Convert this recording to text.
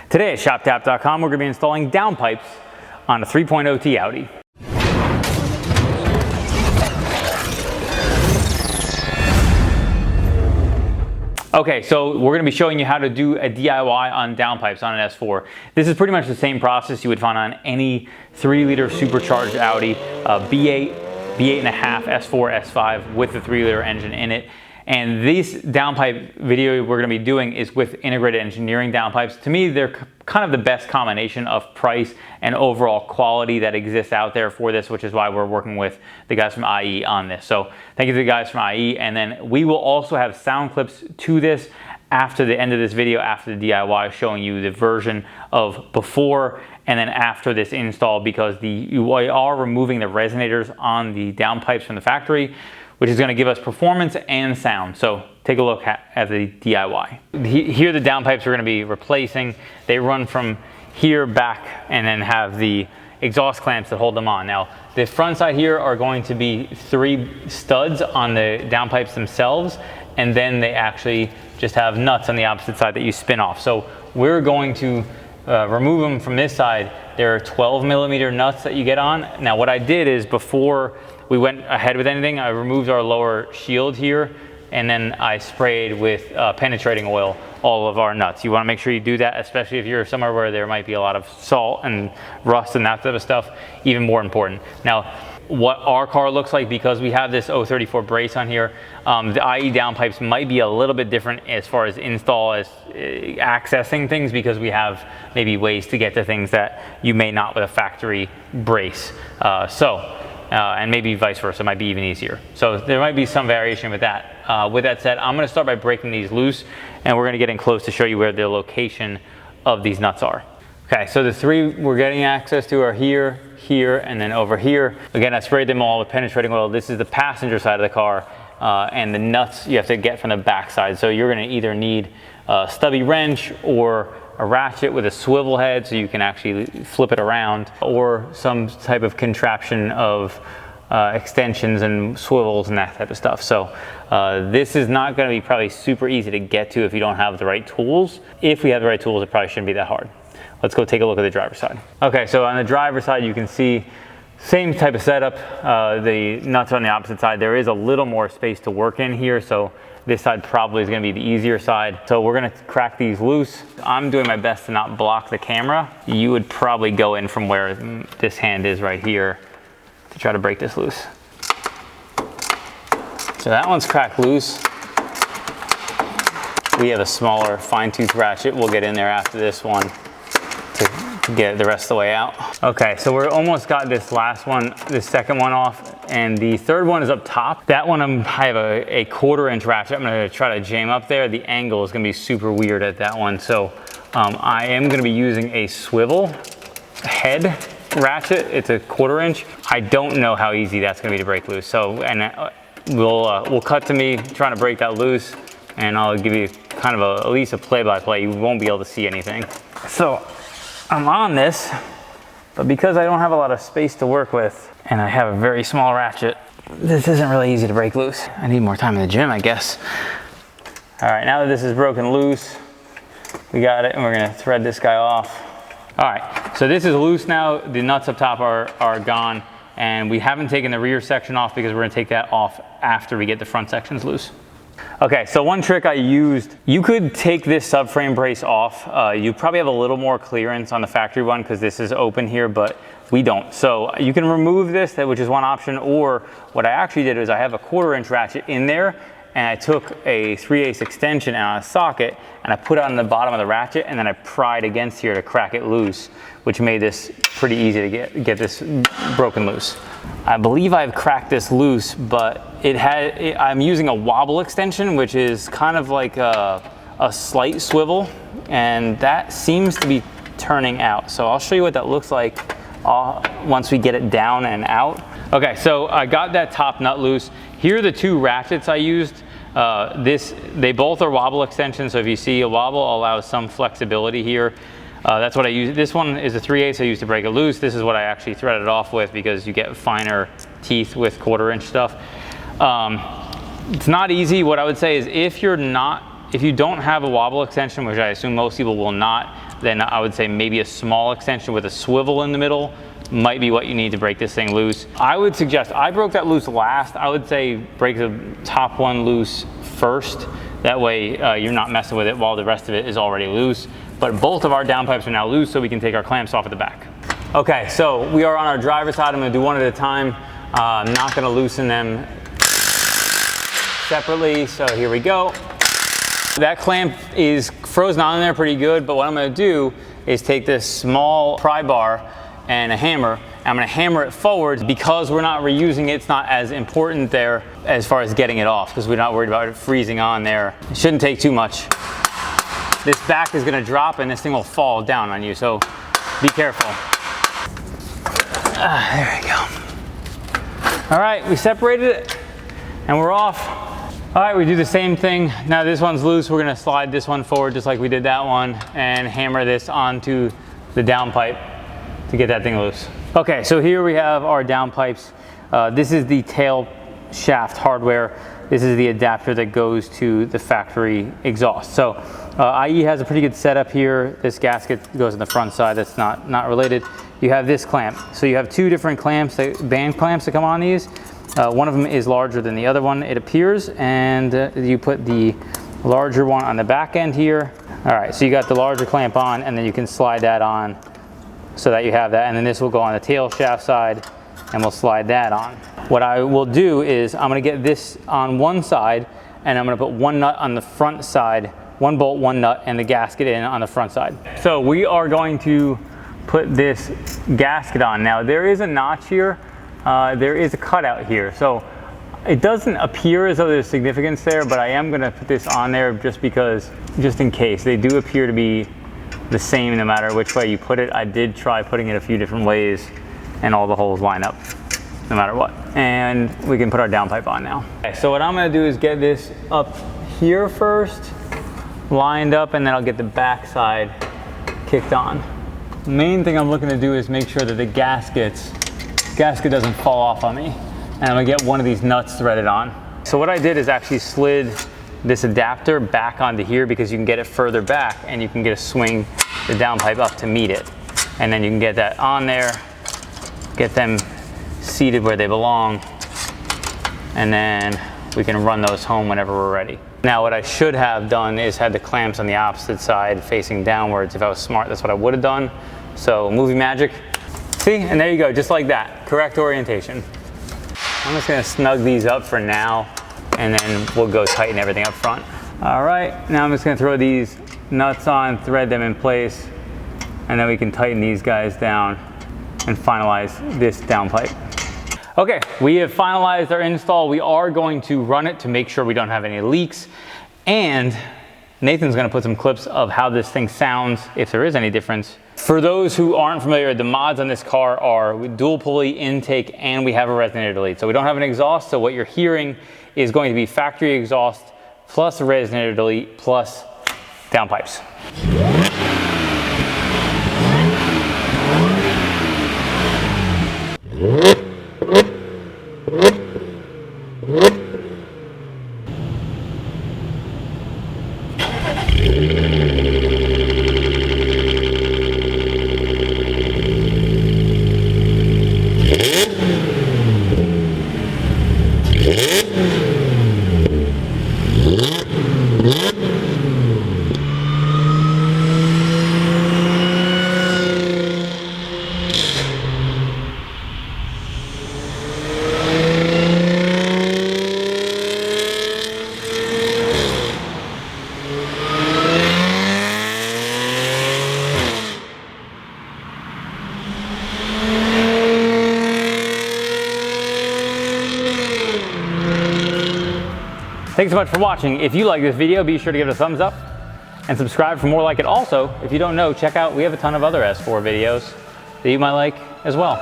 Today at shopdap.com, we're going to be installing downpipes on a 3.0 T Audi. Okay, so we're going to be showing you how to do a DIY on downpipes on an S4. This is pretty much the same process you would find on any 3-liter supercharged Audi, B8, B8.5 S4, S5 with the 3-liter engine in it. And this downpipe video we're going to be doing is with Integrated Engineering Downpipes. To me, they're kind of the best combination of price and overall quality that exists out there for this, which is why we're working with the guys from IE on this. So thank you to the guys from IE. And then we will also have sound clips to this after the end of this video, after the DIY, showing you the version of before and then after this install, because you are removing the resonators on the downpipes from the factory, which is going to give us performance and sound. So take a look at the DIY. Here the downpipes we're going to be replacing. They run from here back and then have the exhaust clamps that hold them on. Now the front side here are going to be 3 studs on the downpipes themselves, and then they actually just have nuts on the opposite side that you spin off. So we're going to remove them from this side. There are 12mm nuts that you get on. Now what I did is, before we went ahead with anything, I removed our lower shield here, and then I sprayed with penetrating oil all of our nuts. You want to make sure you do that, especially if you're somewhere where there might be a lot of salt and rust and that type of stuff. Even more important. Now, what our car looks like, because we have this 034 brace on here, the IE downpipes might be a little bit different as far as install, as accessing things, because we have maybe ways to get to things that you may not with a factory brace. And maybe vice versa, might be even easier. So there might be some variation with that. With that said, I'm going to start by breaking these loose, and we're going to get in close to show you where the location of these nuts are. Okay, so the 3 we're getting access to are here, here, and then over here. Again, I sprayed them all with penetrating oil. This is the passenger side of the car, and the nuts you have to get from the back side. So you're going to either need a stubby wrench or a ratchet with a swivel head so you can actually flip it around, or some type of contraption of extensions and swivels and that type of stuff. So this is not going to be probably super easy to get to if you don't have the right tools. If we have the right tools, it probably shouldn't be that hard. Let's go take a look at the driver's side. Okay, so on the driver's side, you can see same type of setup. The nuts are on the opposite side. There is a little more space to work in here, so this side probably is going to be the easier side. So we're going to crack these loose. I'm doing my best to not block the camera. You would probably go in from where this hand is right here to try to break this loose. So that one's cracked loose. We have a smaller fine-tooth ratchet. We'll get in there after this one to get the rest of the way out. Okay, so we're almost got this last one, this second one off, and the third one is up top. That one I have a 1/4-inch ratchet. I'm gonna try to jam up there. The angle is gonna be super weird at that one. So I am gonna be using a swivel head ratchet. It's a 1/4-inch. I don't know how easy that's gonna be to break loose. So, and we'll cut to me trying to break that loose, and I'll give you kind of at least a play-by-play. You won't be able to see anything. So I'm on this, but because I don't have a lot of space to work with and I have a very small ratchet, this isn't really easy to break loose. I need more time in the gym, I guess. All right, now that this is broken loose, we got it, and we're gonna thread this guy off. All right, so this is loose now. The nuts up top are gone, and we haven't taken the rear section off because we're gonna take that off after we get the front sections loose. Okay, so one trick I used, you could take this subframe brace off. You probably have a little more clearance on the factory one because this is open here, but we don't. So you can remove this, which is one option, or what I actually did is I have a 1/4-inch ratchet in there, and I took a 3/8 extension out of a socket, and I put it on the bottom of the ratchet, and then I pried against here to crack it loose, which made this pretty easy to get this broken loose. I believe I've cracked this loose, but I'm using a wobble extension, which is kind of like a slight swivel, and that seems to be turning out. So I'll show you what that looks like once we get it down and out. Okay, so I got that top nut loose. Here are the 2 ratchets I used. They both are wobble extensions, so if you see a wobble allows some flexibility here. That's what I use. This one is a 3/8 I use to break it loose. This is what I actually threaded off with because you get finer teeth with 1/4-inch stuff. It's not easy. What I would say is if you're not If you don't have a wobble extension, which I assume most people will not, then I would say maybe a small extension with a swivel in the middle might be what you need to break this thing loose. I would suggest, I broke that loose last, I would say break the top one loose first. That way you're not messing with it while the rest of it is already loose. But both of our downpipes are now loose, so we can take our clamps off at the back. Okay, so we are on our driver's side. I'm gonna do one at a time. I'm not gonna loosen them separately, so here we go. That clamp is frozen on there pretty good, but what I'm gonna do is take this small pry bar and a hammer. I'm gonna hammer it forward. Because we're not reusing it, it's not as important there as far as getting it off, because we're not worried about it freezing on there. It shouldn't take too much. This back is gonna drop and this thing will fall down on you, so be careful. There we go. All right, we separated it and we're off. All right, we do the same thing. Now this one's loose. We're gonna slide this one forward just like we did that one and hammer this onto the downpipe to get that thing loose. Okay, so here we have our downpipes. This is the tail shaft hardware. This is the adapter that goes to the factory exhaust. So IE has a pretty good setup here. This gasket goes on the front side. That's not related. You have this clamp. So you have two different clamps, band clamps that come on these. One of them is larger than the other one, it appears, and you put the larger one on the back end here. All right, so you got the larger clamp on, and then you can slide that on so that you have that, and then this will go on the tail shaft side, and we'll slide that on. What I will do is I'm gonna get this on one side, and I'm gonna put one nut on the front side, one bolt, one nut, and the gasket in on the front side. So we are going to put this gasket on. Now there is a notch here, there is a cutout here, so it doesn't appear as though there's significance there, but I am gonna put this on there just in case. They do appear to be the same no matter which way you put it. I did try putting it a few different ways and all the holes line up no matter what. And we can put our downpipe on now. Okay, so what I'm gonna do is get this up here first, lined up, and then I'll get the back side kicked on. The main thing I'm looking to do is make sure that the gasket doesn't fall off on me. And I'm gonna get one of these nuts threaded on. So what I did is actually slid this adapter back onto here because you can get it further back and you can get a swing the downpipe up to meet it. And then you can get that on there, get them seated where they belong, and then we can run those home whenever we're ready. Now what I should have done is had the clamps on the opposite side facing downwards. If I was smart, that's what I would have done. So movie magic. See, and there you go, just like that. Correct orientation. I'm just gonna snug these up for now, and then we'll go tighten everything up front. All right, now I'm just gonna throw these nuts on, thread them in place, and then we can tighten these guys down and finalize this downpipe. Okay, we have finalized our install. We are going to run it to make sure we don't have any leaks, and Nathan's gonna put some clips of how this thing sounds, if there is any difference. For those who aren't familiar, the mods on this car are dual pulley intake, and we have a resonator lead. So we don't have an exhaust, so what you're hearing is going to be factory exhaust plus a resonator delete plus downpipes. Thanks so much for watching. If you like this video, be sure to give it a thumbs up and subscribe for more like it. Also, if you don't know, check out, we have a ton of other S4 videos that you might like as well.